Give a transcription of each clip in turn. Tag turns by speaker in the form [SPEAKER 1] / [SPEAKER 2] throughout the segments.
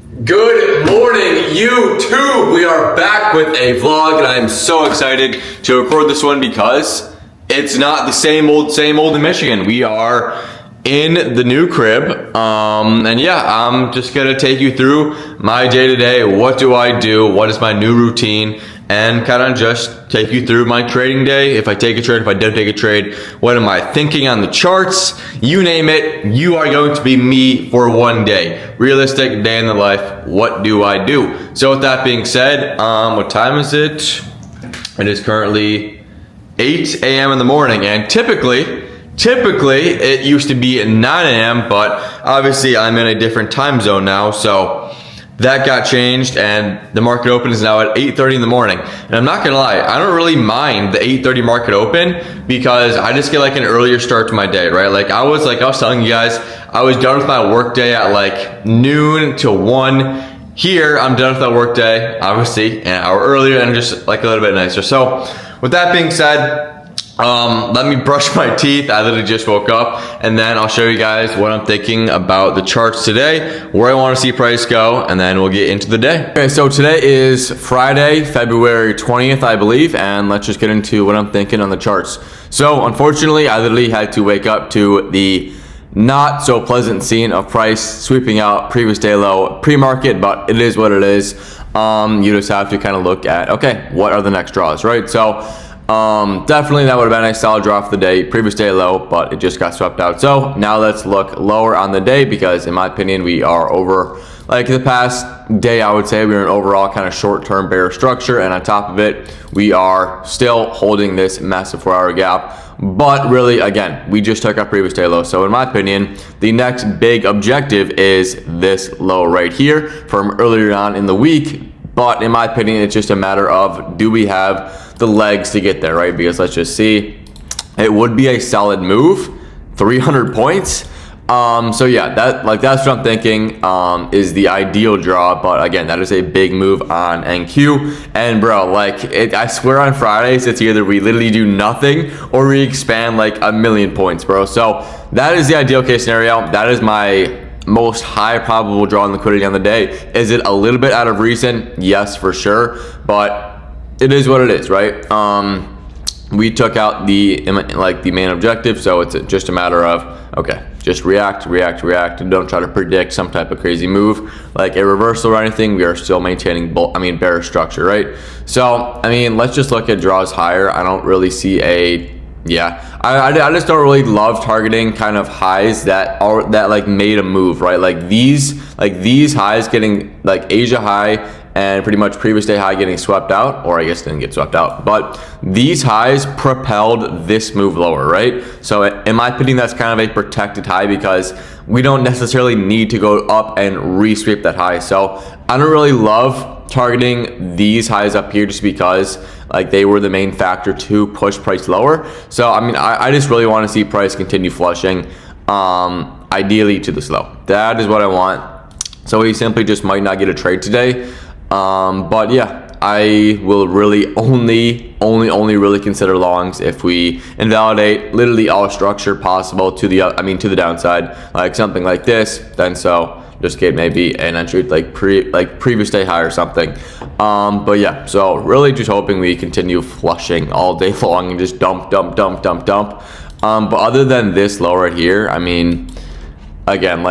[SPEAKER 1] Good morning, YouTube. We are back with a vlog, and I'm so excited to record this one because it's not the same old in Michigan. We are in the new crib, and yeah, I'm just gonna take you through my day-to-day. What do I do? What is my new routine? And kind of just take you through my trading day. If I take a trade, if I don't take a trade, what am I thinking on the charts? You name it, you are going to be me for one day. Realistic day in the life, what do I do? So with that being said, what time is it? It is currently 8 a.m. in the morning, and typically it used to be at 9 a.m., but obviously I'm in a different time zone now, so that got changed, and the market open is now at 8:30 in the morning. And I'm not gonna lie, I don't really mind the 8:30 market open because I just get like an earlier start to my day, right? Like I was telling you guys, I was done with my work day at like noon till 1. Here, I'm done with my work day, obviously, an hour earlier and just like a little bit nicer. So with that being said, let me brush my teeth. I literally just woke up, and then I'll show you guys what I'm thinking about the charts today, where I want to see price go, and then we'll get into the day. Okay, so today is Friday, February 20th, I believe, and let's just get into what I'm thinking on the charts. So unfortunately, I literally had to wake up to the not so pleasant scene of price sweeping out previous day low pre-market, but it is what it is. You just have to kind of look at, okay, what are the next draws, right? So definitely that would have been a solid draw for the day, previous day low, but it just got swept out. So now let's look lower on the day, because in my opinion, we are over, like the past day, I would say we're an overall kind of short-term bear structure, and on top of it, we are still holding this massive 4-hour gap. But really, again, we just took our previous day low. So in my opinion, the next big objective is this low right here from earlier on in the week. But in my opinion, it's just a matter of, do we have the legs to get there, right? Because let's just see, it would be a solid move, 300 points. So yeah, that's what I'm thinking is the ideal draw. But again, that is a big move on NQ. And bro, I swear on Fridays, it's either we literally do nothing or we expand like 1,000,000 points, bro. So that is the ideal case scenario. That is my most high probable draw in liquidity on the day. Is it a little bit out of reason? Yes, for sure. But it is what it is, right? We took out the main objective, so it's just a matter of, okay, just react, and don't try to predict some type of crazy move like a reversal or anything. We are still maintaining bearish structure, right? So I mean, let's just look at draws higher. I don't really see I just don't really love targeting kind of highs that made a move, right? Like these highs getting like Asia high and pretty much previous day high getting swept out, or I guess didn't get swept out, but these highs propelled this move lower, right? So in my opinion, that's kind of a protected high because we don't necessarily need to go up and re-sweep that high. So I don't really love targeting these highs up here just because like they were the main factor to push price lower. So I mean, I just really want to see price continue flushing, ideally to this low. That is what I want. So we simply just might not get a trade today. But yeah, I will really only really consider longs if we invalidate literally all structure possible to the downside, like something like this. Then so just get maybe an entry like previous day high or something. But yeah, so really just hoping we continue flushing all day long and just dump. But other than this low right here, I mean, again,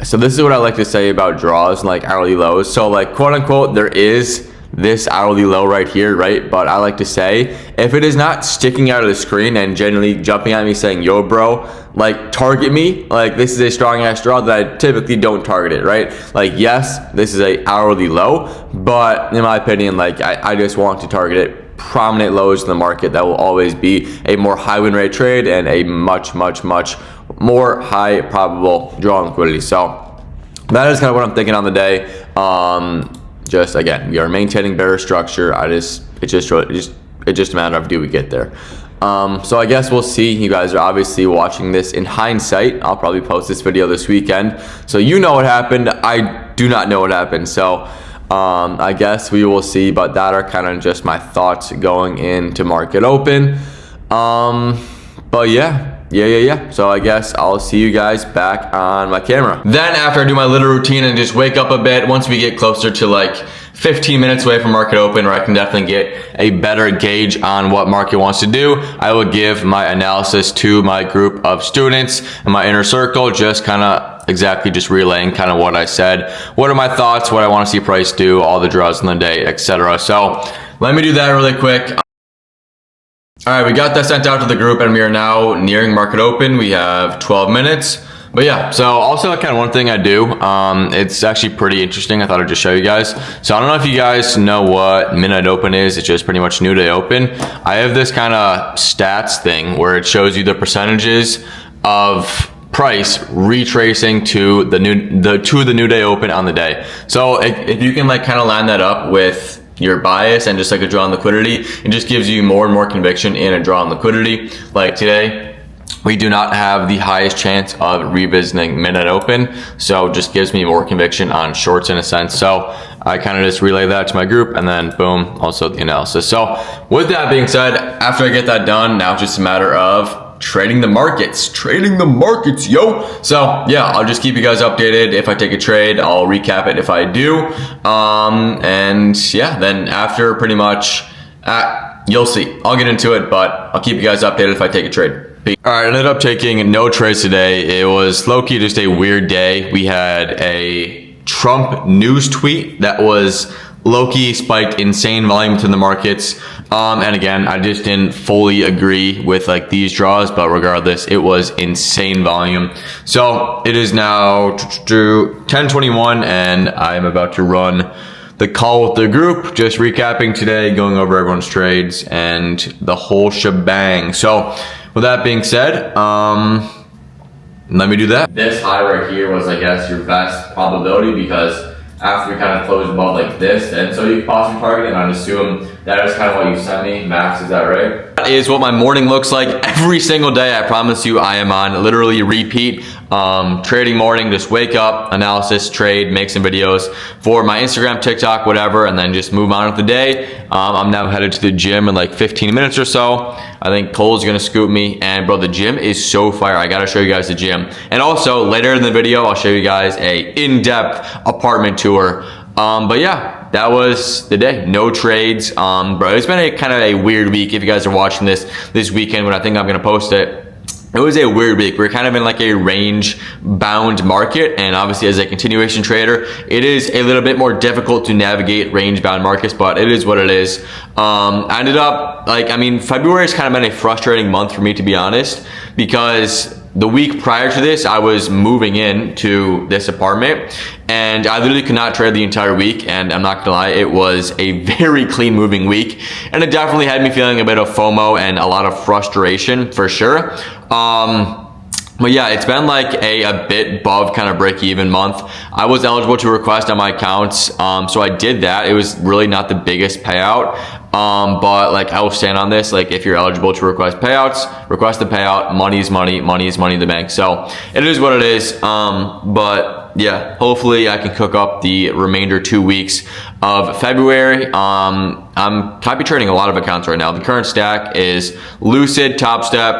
[SPEAKER 1] so this is what I like to say about draws and like hourly lows. So like quote unquote, there is this hourly low right here, right? But I like to say, if it is not sticking out of the screen and generally jumping at me saying, yo bro, like target me, like this is a strong ass draw, that I typically don't target it, right? Like yes, this is a hourly low, but in my opinion, like I just want to target it prominent lows in the market. That will always be a more high win rate trade and a much more high probable draw in liquidity. So that is kind of what I'm thinking on the day. Just again, we are maintaining bearish structure. It's just a matter of, do we get there? So I guess we'll see. You guys are obviously watching this in hindsight. I'll probably post this video this weekend, so you know what happened. I do not know what happened. So I guess we will see, but that are kind of just my thoughts going into market open. But yeah, So I guess I'll see you guys back on my camera. Then after I do my little routine and just wake up a bit, once we get closer to like 15 minutes away from market open, where I can definitely get a better gauge on what market wants to do, I will give my analysis to my group of students and my inner circle, just kind of exactly just relaying kind of what I said. What are my thoughts, what I want to see price do, all the draws in the day, etc. So let me do that really quick. All right, we got that sent out to the group and we are now nearing market open. We have 12 minutes. But yeah, so also kind of one thing I do, it's actually pretty interesting. I thought I'd just show you guys. So I don't know if you guys know what midnight open is. It's just pretty much new day open. I have this kind of stats thing where it shows you the percentages of price retracing to the new day open on the day. So if you can like kind of line that up with your bias and just like a draw on liquidity, it just gives you more and more conviction in a draw on liquidity. Like today, we do not have the highest chance of revisiting midnight open, so it just gives me more conviction on shorts in a sense. So I kind of just relay that to my group, and then boom, also the analysis. So with that being said, after I get that done, now it's just a matter of trading the markets, yo. So yeah, I'll just keep you guys updated. If I take a trade, I'll recap it if I do. And yeah, then after pretty much, you'll see. I'll get into it, but I'll keep you guys updated if I take a trade. All right, I ended up taking no trades today. It was low-key just a weird day. We had a Trump news tweet that was low-key spiked insane volume to the markets. And again, I just didn't fully agree with like these draws, but regardless, it was insane volume. So it is now 10:21 and I'm about to run the call with the group, just recapping today, going over everyone's trades and the whole shebang. So with that being said, let me do that. This high right here was, I guess, your best probability, because after we kind of closed above like this, and so you possibly target, and I'd assume that is kind of what you sent me. Max, is that right? That is what my morning looks like every single day. I promise you, I am on literally repeat. Trading morning, just wake up, analysis, trade, make some videos for my Instagram, TikTok, whatever, and then just move on with the day. I'm now headed to the gym in like 15 minutes or so. I think Cole's gonna scoop me, and bro, the gym is so fire. I gotta show you guys the gym. And also later in the video, I'll show you guys a in-depth apartment tour. But yeah, that was the day. No trades. Bro, it's been a kind of a weird week. If you guys are watching this weekend, when I think I'm gonna post it, it was a weird week. We're kind of in like a range bound market, and obviously as a continuation trader, it is a little bit more difficult to navigate range bound markets, but it is what it is. I ended up February has kind of been a frustrating month for me, to be honest, because the week prior to this, I was moving into this apartment and I literally could not trade the entire week. And I'm not gonna lie, it was a very clean moving week. And it definitely had me feeling a bit of FOMO and a lot of frustration for sure. But yeah, it's been like a bit above kind of break even month. I was eligible to request on my accounts. So I did that. It was really not the biggest payout. But like I will stand on this, like if you're eligible to request payouts, request the payout. Money is money in the bank. So it is what it is. But yeah, hopefully I can cook up the remainder 2 weeks of February. I'm copy trading a lot of accounts right now. The current stack is Lucid, Top Step.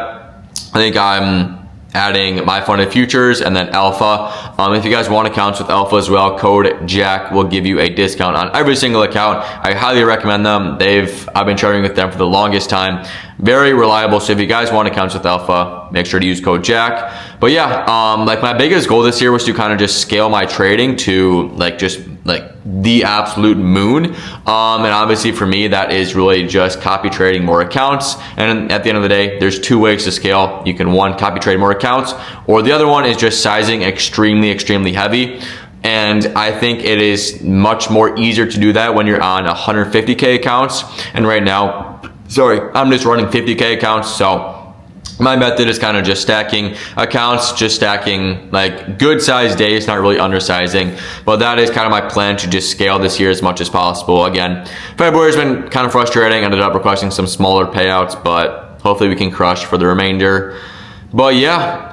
[SPEAKER 1] I think I'm adding my funded futures and then Alpha. If you guys want accounts with Alpha as well, code Jack will give you a discount on every single account. I highly recommend them. I've been trading with them for the longest time. Very reliable. So if you guys want accounts with Alpha, make sure to use code Jack. But yeah, like my biggest goal this year was to kind of just scale my trading to like the absolute moon. And obviously for me, that is really just copy trading more accounts. And at the end of the day, there's 2 ways to scale. You can, one, copy trade more accounts, or the other one is just sizing extremely heavy. And I think it is much more easier to do that when you're on 150K accounts. And right now, I'm just running 50K accounts. So my method is kind of just stacking accounts, just stacking like good sized days, not really undersizing. But that is kind of my plan to just scale this year as much as possible. Again, February's been kind of frustrating. I ended up requesting some smaller payouts, but hopefully we can crush for the remainder. But yeah,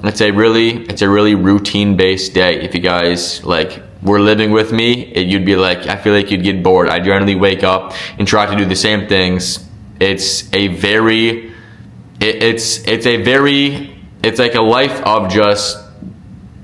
[SPEAKER 1] it's a really routine based day. If you guys like were living with me, you'd be like, I feel like you'd get bored. I generally wake up and try to do the same things. It's a very it's like a life of just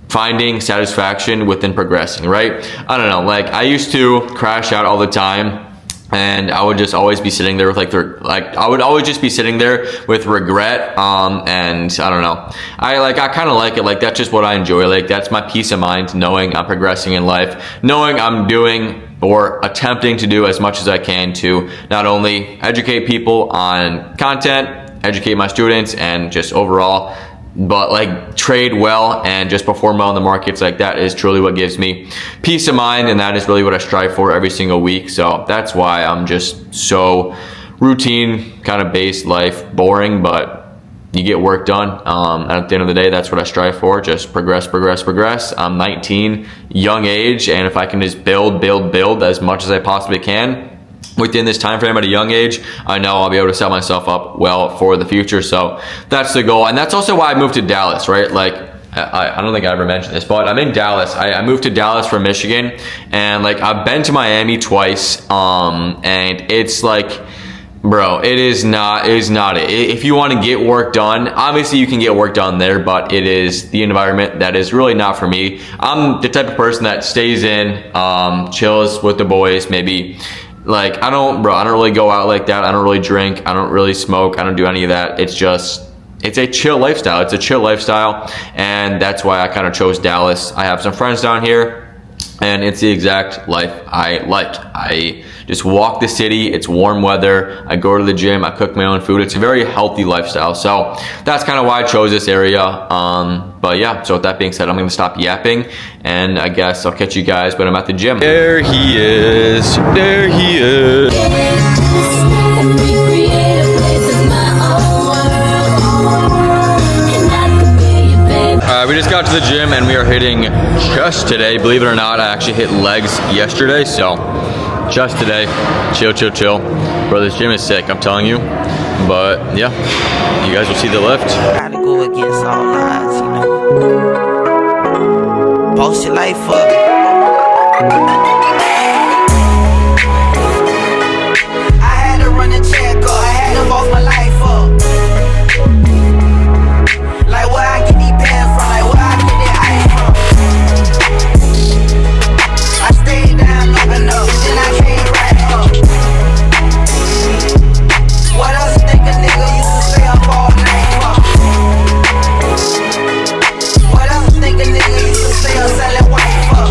[SPEAKER 1] finding satisfaction within progressing, right? I don't know, like I used to crash out all the time, and I would just always be sitting there with I would always just be sitting there with regret, and I don't know, I kind of like it, like that's just what I enjoy, like that's my peace of mind, knowing I'm progressing in life, knowing I'm doing or attempting to do as much as I can to not only educate people on content, educate my students, and just overall, but like trade well and just perform well in the markets. Like that is truly what gives me peace of mind, and that is really what I strive for every single week. So that's why I'm just so routine kind of based life, boring, but you get work done. At the end of the day, that's what I strive for, just progress. I'm 19, young age, and if I can just build as much as I possibly can within this time frame at a young age, I know I'll be able to set myself up well for the future. So that's the goal, and that's also why I moved to Dallas, right? Like I don't think I ever mentioned this, but I'm in Dallas. I moved to Dallas from Michigan, and like I've been to Miami twice, and it's like, bro, it is not it. If you want to get work done, obviously you can get work done there, but it is the environment that is really not for me. I'm the type of person that stays in, chills with the boys, maybe. Like I don't really go out like that. I don't really drink. I don't really smoke. I don't do any of that. It's a chill lifestyle. It's a chill lifestyle, and that's why I kind of chose Dallas. I have some friends down here, and it's the exact life I like. I just walk the city. It's warm weather. I go to the gym. I cook my own food. It's a very healthy lifestyle. So that's kind of why I chose this area. But yeah, so with that being said, I'm going to stop yapping, and I guess I'll catch you guys when I'm at the gym. There he is. There he is. We just got to the gym and we are hitting chest today. Believe it or not, I actually hit legs yesterday, so just today. Chill. Bro, this gym is sick, I'm telling you. But yeah, you guys will see the lift.
[SPEAKER 2] Gotta go against all odds, you know. Post your life up. I had to run a check up, I had to boss my life up. Like where I get these pants from, like where I get that ice from. I stayed down long enough, then I came right up. What else you think a nigga used to stay up all night for? What else you think a nigga used to stay up selling white for?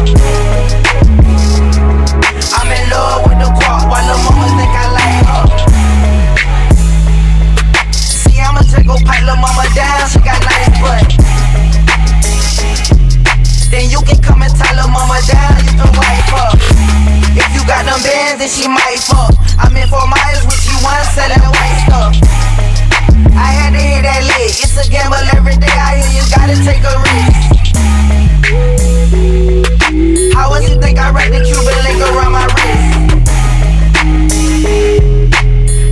[SPEAKER 2] I'm in love with the guap, while the mama think I like her. See, I'ma just go pipe lil' mama down, she got nice butt. Then you can come and tie lil' mama down, you can wipe her. If you got them bands, then she might fuck. I'm in 4 miles with you, one selling white stuff. I had to hit that lick, it's a gamble every day. I hear you gotta take a risk. How else you think I wrap the Cuban link around my wrist?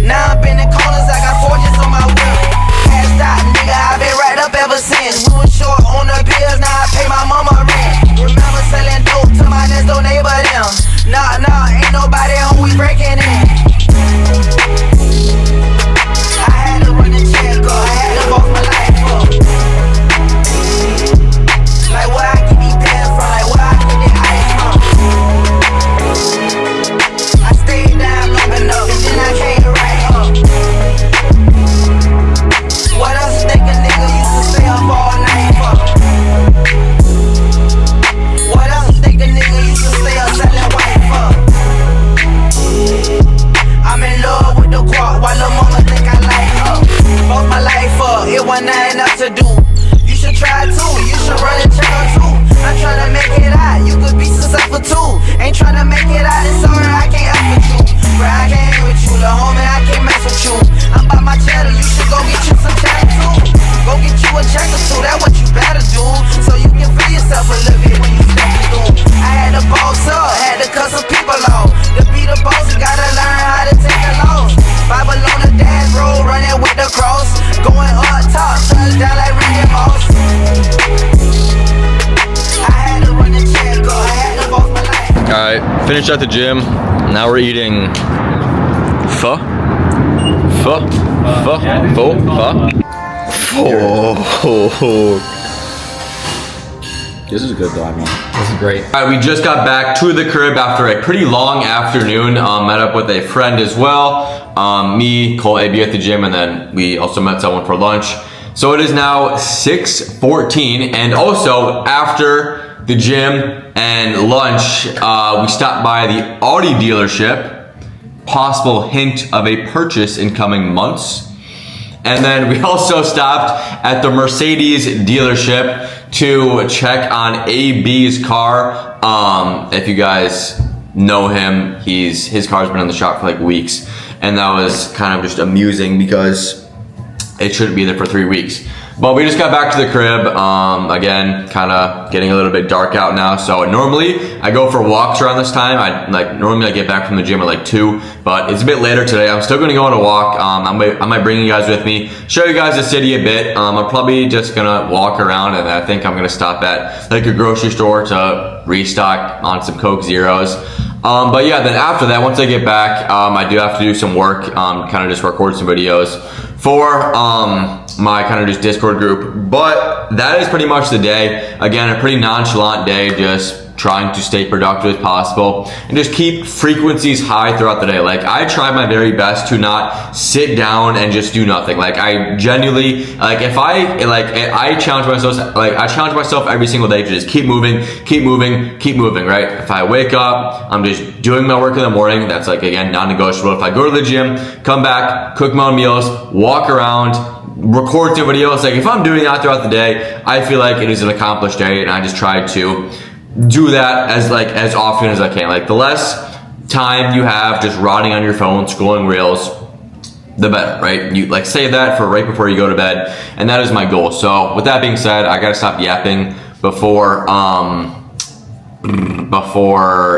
[SPEAKER 2] Now I'm bending corners, I got forges on my whip. Cashed out, nigga, I been right up ever since. We was short on the bills, now I pay my mama rent. Remember selling dope to my next door neighbor them. Nah, ain't nobody home, we breaking in. I had to run the check up, I had to boss my life up. Like where I get these pants from, like where I get that ice from. I stayed down long enough, and then I came right up. What else you think a nigga used to stay up all night for? What else you think a nigga used to stay up selling white for? I'm in love with the guap, while lil' mama think I like her. Both my life up, it wasn't nothing else to do. You should try too, you should run and check her too. I'm tryna make it out, you could be successful too. Ain't tryna make it out, it's sorry I can't F with you. Bro, I can't hang with you, lil' homie, I can't mess with you. I'm by my cheddar, you should go get you some cheddar too. Go get you a check or two, that's what you better do. So you can feel yourself a little bit when you step through. I had to boss up, had to cut some people off. To be the boss, you gotta learn how to take a loss. Bible on the dash road, running with the cross. Going up top, touchdown like Randy Moss. I had to run the check up, I had to boss my life.
[SPEAKER 1] Alright, finished at the gym. Now we're eating pho.
[SPEAKER 3] This is good though, I mean, this is great.
[SPEAKER 1] All right, we just got back to the crib after a pretty long afternoon. Met up with a friend as well. Me, Cole, AB at the gym, and then we also met someone for lunch. So it is now 6:14, and also after the gym and lunch, we stopped by the Audi dealership. Possible hint of a purchase in coming months. And then we also stopped at the Mercedes dealership to check on AB's car. If you guys know him, his car's been in the shop for like weeks, and that was kind of just amusing because it shouldn't be there for 3 weeks. But we just got back to the crib. Again, kind of getting a little bit dark out now. So normally I go for walks around this time. Normally I get back from the gym at like 2, but it's a bit later today. I'm still gonna go on a walk. I might bring you guys with me, show you guys the city a bit. I'm probably just gonna walk around, and I think I'm gonna stop at like a grocery store to restock on some Coke Zeros. But yeah, then after that, once I get back, I do have to do some work, kind of just record some videos for my kind of just Discord group. But that is pretty much the day. Again, a pretty nonchalant day, just trying to stay productive as possible and just keep frequencies high throughout the day. Like, I try my very best to not sit down and just do nothing. Like, I genuinely, like, I challenge myself every single day to just keep moving, right? If I wake up, I'm just doing my work in the morning. That's like, again, non-negotiable. If I go to the gym, come back, cook my own meals, walk around, record some videos. Like, if I'm doing that throughout the day, I feel like it is an accomplished day, and I just try to do that as often as I can. Like, the less time you have just rotting on your phone, scrolling reels, the better, right? You like save that for right before you go to bed, and that is my goal. So with that being said, I gotta stop yapping before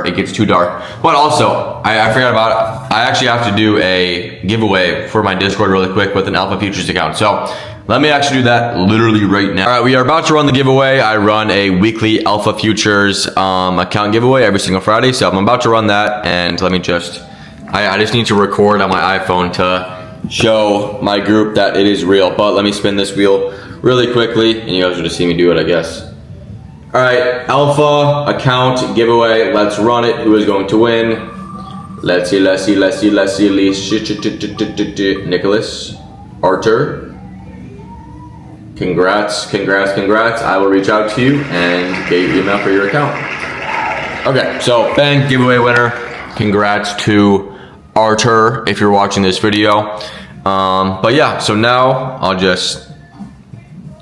[SPEAKER 1] it gets too dark. But also, I forgot about it. I actually have to do a giveaway for my Discord really quick with an Alpha Futures account. So let me actually do that literally right now. All right, we are about to run the giveaway. I run a weekly Alpha Futures account giveaway every single Friday. So I'm about to run that, and let me just, I just need to record on my iPhone to show my group that it is real. But let me spin this wheel really quickly, and you guys will just see me do it, I guess. All right, Alpha account giveaway. Let's run it. Who is going to win? Let's see. Nicholas, Arthur. Congrats. I will reach out to you and get your email for your account. Okay, so bang, giveaway winner. Congrats to Arthur if you're watching this video. But yeah, so now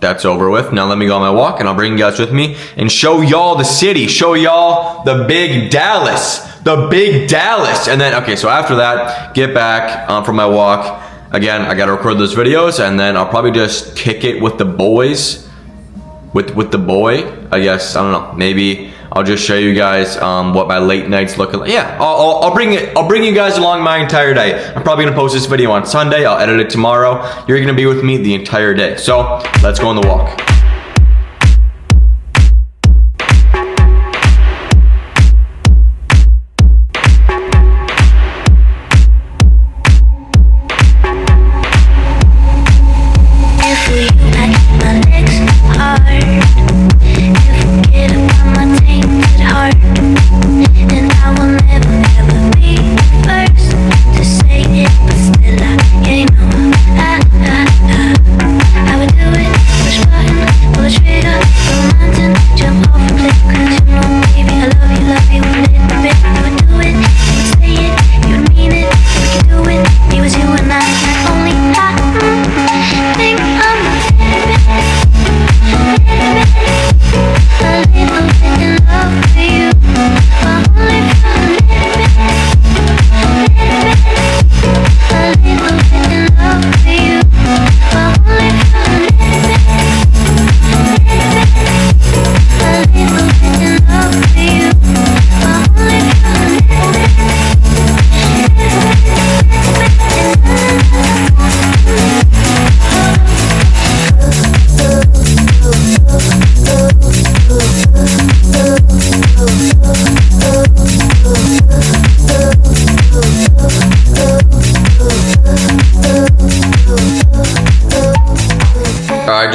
[SPEAKER 1] that's over with. Now let me go on my walk, and I'll bring you guys with me and show y'all the city, show y'all the big Dallas. And then, okay, so after that, get back from my walk. Again, I gotta record those videos, and then I'll probably just kick it with the boys. With the boy, I guess. I don't know. Maybe I'll just show you guys what my late nights look like. Yeah, I'll bring you guys along my entire day. I'm probably gonna post this video on Sunday. I'll edit it tomorrow. You're gonna be with me the entire day. So let's go on the walk.
[SPEAKER 4] I would do it, push button.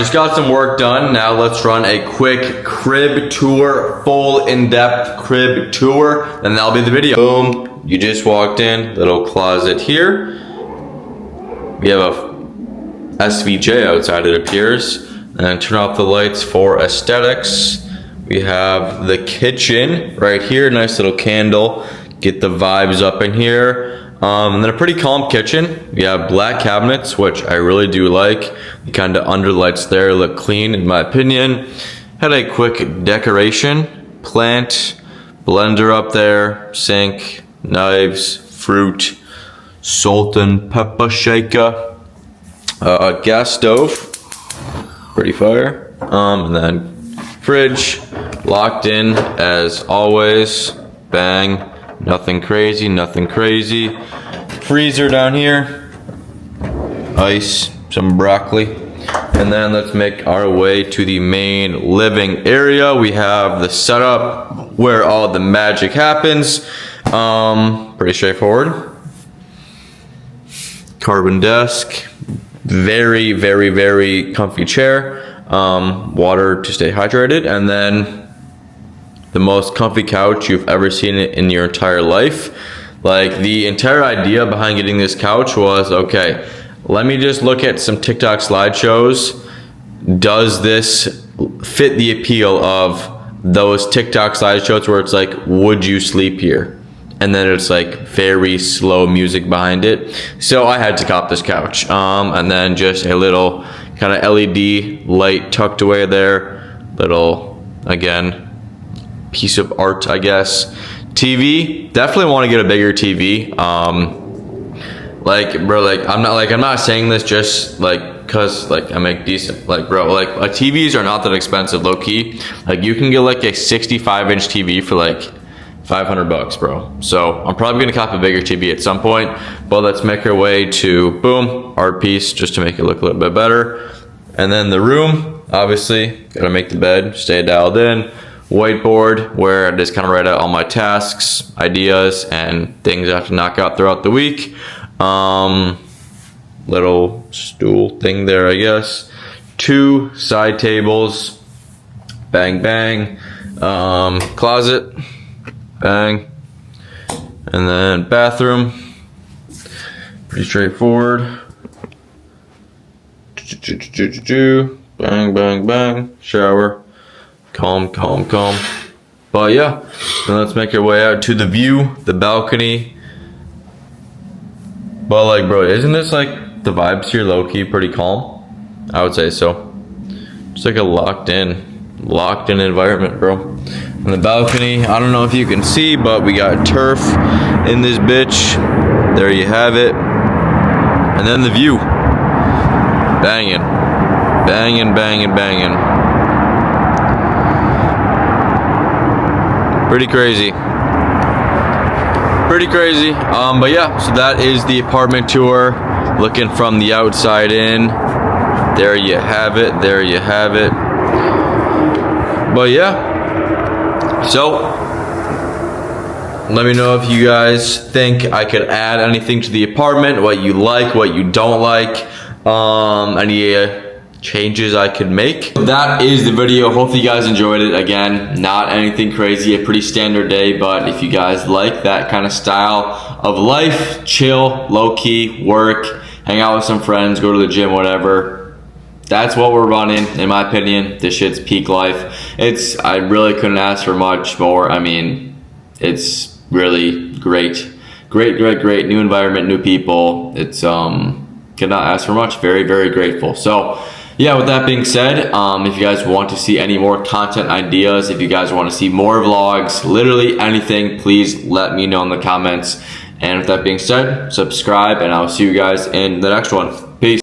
[SPEAKER 1] just got some work done. Now let's run a quick crib tour, full in-depth crib tour, and that'll be the video. Boom, you just walked in, little closet here. We have a SVJ outside, it appears. And turn off the lights for aesthetics. We have the kitchen right here, nice little candle. Get the vibes up in here. And then a pretty calm kitchen. We have black cabinets, which I really do like. The kind of underlights there look clean in my opinion. Had a quick decoration, plant, blender up there, sink, knives, fruit, salt and pepper shaker, gas stove, pretty fire. And then fridge, locked in as always, bang. Nothing crazy, nothing crazy. Freezer down here, ice, some broccoli. And then let's make our way to the main living area. We have the setup where all the magic happens. Pretty straightforward. Carbon desk, very, very, very comfy chair. Water to stay hydrated, and then the most comfy couch you've ever seen in your entire life. Like, the entire idea behind getting this couch was, okay, let me just look at some TikTok slideshows. Does this fit the appeal of those TikTok slideshows where it's like, would you sleep here? And then it's like very slow music behind it. So I had to cop this couch. And then just a little kind of LED light tucked away there. Little, again, piece of art, I guess. TV, definitely want to get a bigger TV. Like, bro, like I'm not saying this just like cause like I make decent, like, bro, like TVs are not that expensive, low key. Like, you can get like a 65-inch TV for like $500, bro. So I'm probably gonna cop a bigger TV at some point, but let's make our way to, boom, art piece, just to make it look a little bit better. And then the room, obviously, gotta make the bed, stay dialed in. Whiteboard where I just kind of write out all my tasks, ideas, and things I have to knock out throughout the week. Little stool thing there, I guess. 2 side tables, bang bang. Closet, bang. And then bathroom, pretty straightforward. Bang bang bang. Shower. Calm, calm, calm. But yeah, then let's make our way out to the view, the balcony. But like, bro, isn't this like the vibes here low-key pretty calm? I would say so. It's like a locked in environment, bro. And the balcony, I don't know if you can see, but we got turf in this bitch. There you have it. And then the view. Banging. Banging, banging, banging. Pretty crazy. Pretty crazy. But yeah, so that is the apartment tour. Looking from the outside in. There you have it. There you have it. But yeah. So let me know if you guys think I could add anything to the apartment, what you like, what you don't like, any changes I could make. That is the video. Hopefully you guys enjoyed it. Again, not anything crazy, a pretty standard day, but if you guys like that kind of style of life, chill, low-key, work, hang out with some friends, go to the gym, whatever, that's what we're running, in my opinion. This shit's peak life. I really couldn't ask for much more. I mean, it's really great. Great, great, great. New environment, new people. It's could not ask for much. Very, very grateful. So yeah, with that being said, if you guys want to see any more content ideas, if you guys want to see more vlogs, literally anything, please let me know in the comments. And with that being said, subscribe, and I'll see you guys in the next one. Peace.